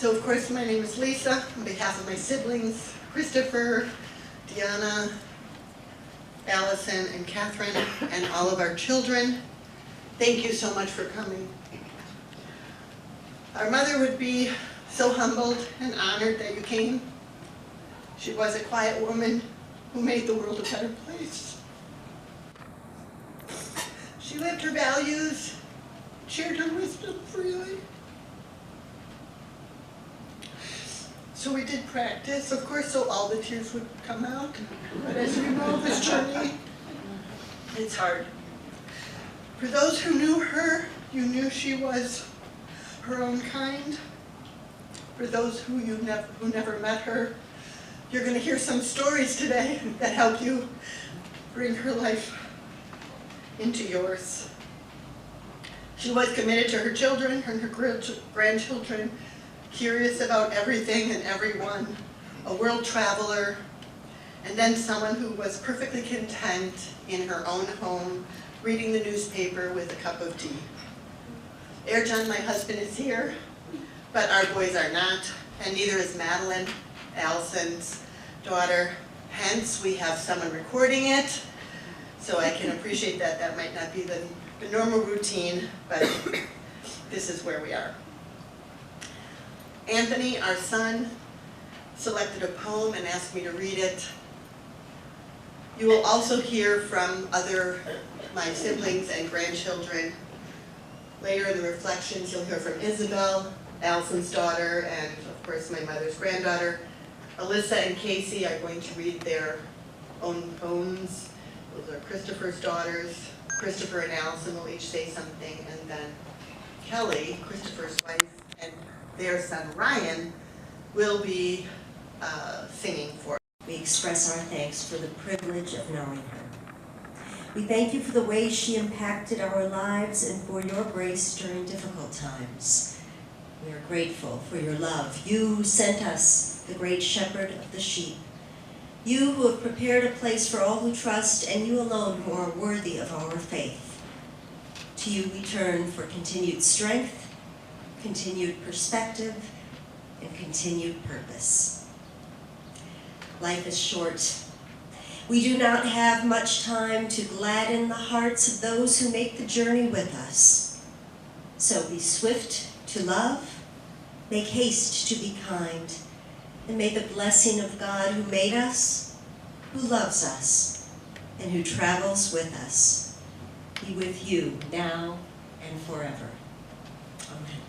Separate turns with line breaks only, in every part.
So of course my name is Lisa. On behalf of my siblings, Christopher, Deanna, Allison, and Catherine, and all of our children, thank you so much for coming. Our mother would be so humbled and honored that you came. She was a quiet woman who made the world a better place. She lived her values, shared her wisdom freely. So we did practice, of course, so all the tears would come out. But as you know, this journey, it's hard. For those who knew her, you knew she was her own kind. For those who never met her, you're going to hear some stories today that help you bring her life into yours. She was committed to her children and her grandchildren, curious about everything and everyone, a world traveler, and then someone who was perfectly content in her own home, reading the newspaper with a cup of tea. Erjan, my husband, is here, but our boys are not, and neither is Madeline, Allison's daughter. Hence, we have someone recording it, so I can appreciate that. That might not be the normal routine, but this is where we are. Anthony, our son, selected a poem and asked me to read it. You will also hear from my siblings and grandchildren. Later in the reflections, you'll hear from Isabel, Allison's daughter, and of course my mother's granddaughter. Alyssa and Casey are going to read their own poems. Those are Christopher's daughters. Christopher and Allison will each say something, and then Kelly, Christopher's wife, and their son Ryan will be singing for us.
We express our thanks for the privilege of knowing her. We thank you for the way she impacted our lives and for your grace during difficult times. We are grateful for your love. You sent us, the great shepherd of the sheep. You who have prepared a place for all who trust, and you alone who are worthy of our faith. To you we turn for continued strength, continued perspective, and continued purpose. Life is short. We do not have much time to gladden the hearts of those who make the journey with us. So be swift to love, make haste to be kind, and may the blessing of God who made us, who loves us, and who travels with us, be with you now and forever. Amen.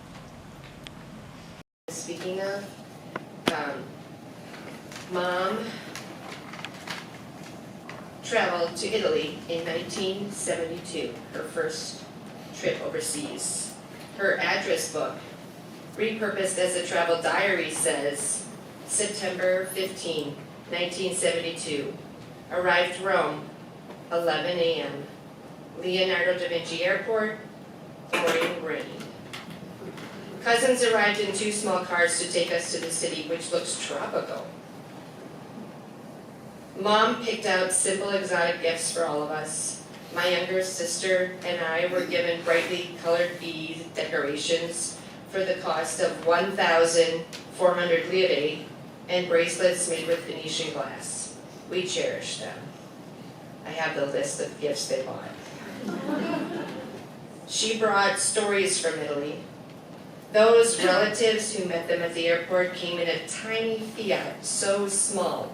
Speaking of, Mom traveled to Italy in 1972, her first trip overseas. Her address book, repurposed as a travel diary, says, September 15, 1972, arrived Rome, 11 a.m. Leonardo da Vinci Airport, pouring rain. Cousins arrived in 2 small cars to take us to the city, which looks tropical. Mom picked out simple exotic gifts for all of us. My younger sister and I were given brightly colored bead decorations for the cost of 1,400 lire and bracelets made with Venetian glass. We cherish them. I have the list of gifts they bought. She brought stories from Italy. Those relatives who met them at the airport came in a tiny Fiat, so small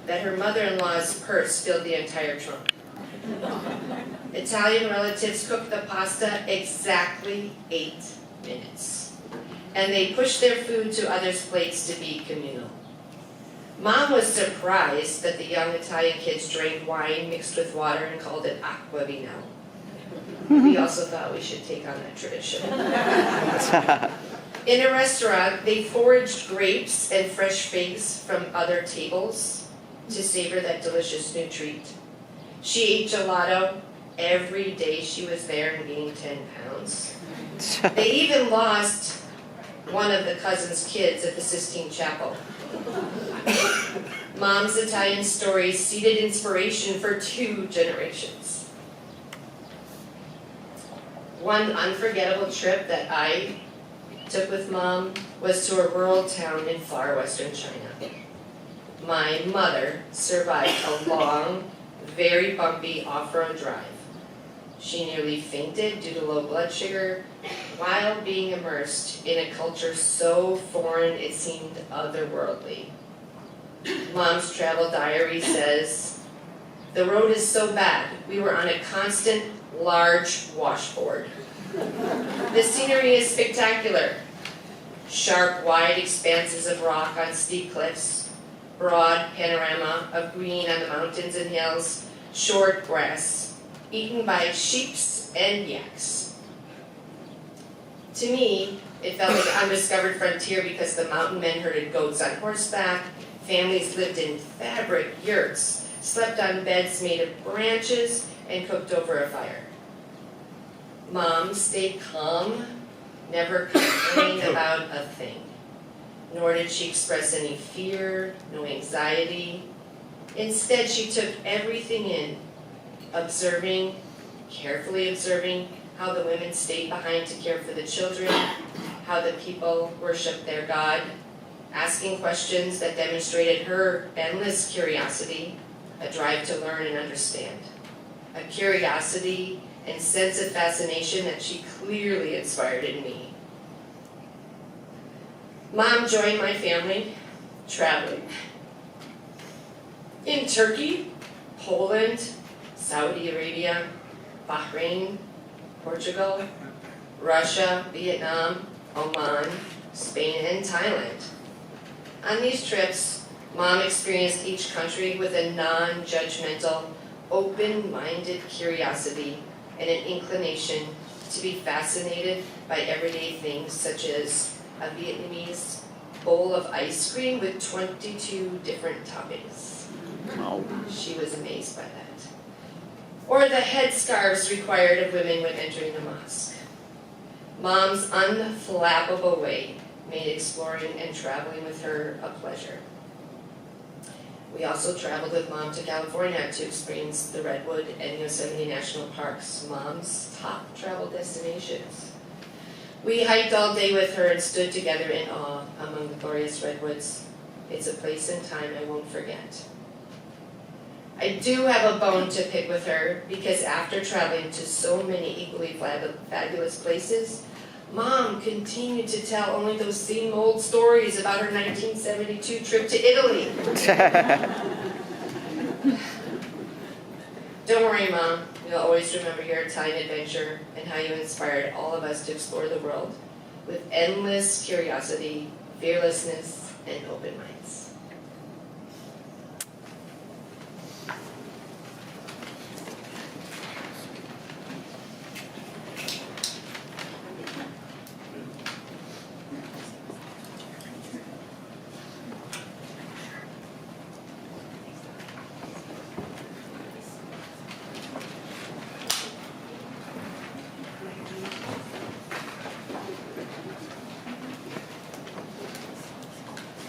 that her mother-in-law's purse filled the entire trunk. Italian relatives cooked the pasta exactly 8 minutes, and they pushed their food to others' plates to be communal. Mom was surprised that the young Italian kids drank wine mixed with water and called it acqua vino. We also thought we should take on that tradition. In a restaurant, they foraged grapes and fresh figs from other tables to savor that delicious new treat. She ate gelato every day she was there and gained 10 pounds. They even lost one of the cousin's kids at the Sistine Chapel. Mom's Italian stories seeded inspiration for 2 generations. One unforgettable trip that I took with Mom was to a rural town in far western China. My mother survived a long, very bumpy off-road drive. She nearly fainted due to low blood sugar while being immersed in a culture so foreign it seemed otherworldly. Mom's travel diary says, "The road is so bad, we were on a constant, large washboard. The scenery is spectacular. Sharp, wide expanses of rock on steep cliffs, broad panorama of green on the mountains and hills, short grass, eaten by sheeps and yaks." To me, it felt like an undiscovered frontier because the mountain men herded goats on horseback, families lived in fabric yurts, slept on beds made of branches, and cooked over a fire. Mom stayed calm, never complained about a thing. Nor did she express any fear, no anxiety. Instead, she took everything in, carefully observing how the women stayed behind to care for the children, how the people worshiped their God, asking questions that demonstrated her endless curiosity, a drive to learn and understand, a curiosity and sense of fascination that she clearly inspired in me. Mom joined my family traveling in Turkey, Poland, Saudi Arabia, Bahrain, Portugal, Russia, Vietnam, Oman, Spain, and Thailand. On these trips, Mom experienced each country with a non-judgmental, open-minded curiosity and an inclination to be fascinated by everyday things such as a Vietnamese bowl of ice cream with 22 different toppings. She was amazed by that. Or the headscarves required of women when entering the mosque. Mom's unflappable way made exploring and traveling with her a pleasure. We also traveled with Mom to California to experience the Redwood and Yosemite National Parks, Mom's top travel destinations. We hiked all day with her and stood together in awe among the glorious redwoods. It's a place and time I won't forget. I do have a bone to pick with her because after traveling to so many equally fabulous places, Mom continued to tell only those same old stories about her 1972 trip to Italy. Don't worry, Mom. We'll always remember your Italian adventure and how you inspired all of us to explore the world with endless curiosity, fearlessness, and open minds.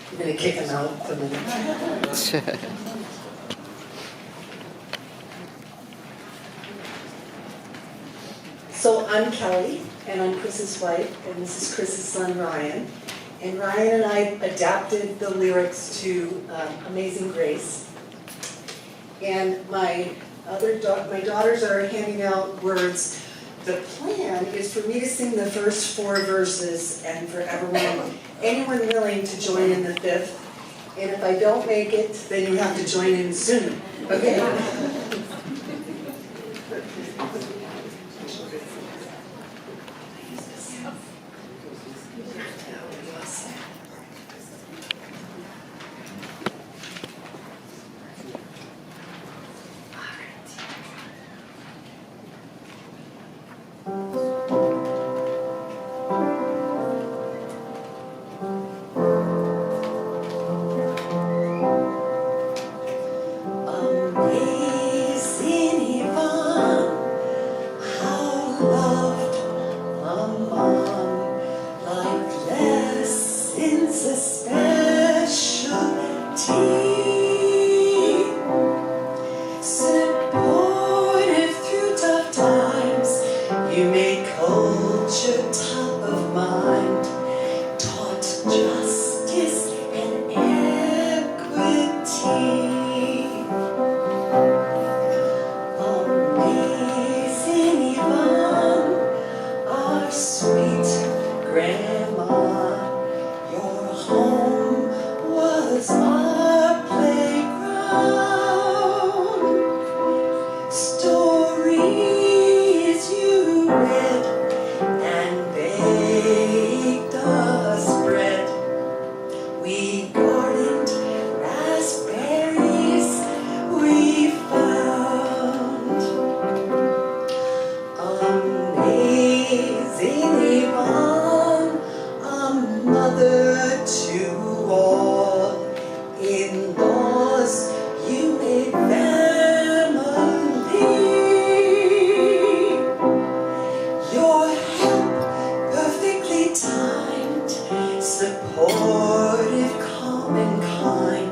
I'm going to kick him out for a minute. So I'm Kelly, and I'm Chris's wife, and this is Chris's son, Ryan. And Ryan and I adapted the lyrics to Amazing Grace. And my daughters are handing out words. The plan is for me to sing the first 4 verses and for anyone willing to join in the 5th. And if I don't make it, then you have to join in soon. Okay? Amazing YVONNE, how loved a mom, like lessons a specialty. Supportive through tough times, you make culture top of mind. justice and equity. Amazing Yvonne, our sweet grandma, your home was our playground. Stories you read and baked us bread. We gardened raspberries we found. Amazing Yvonne, a mother to all. In-laws, you made family. Your help perfectly timed, supportive, calm and kind.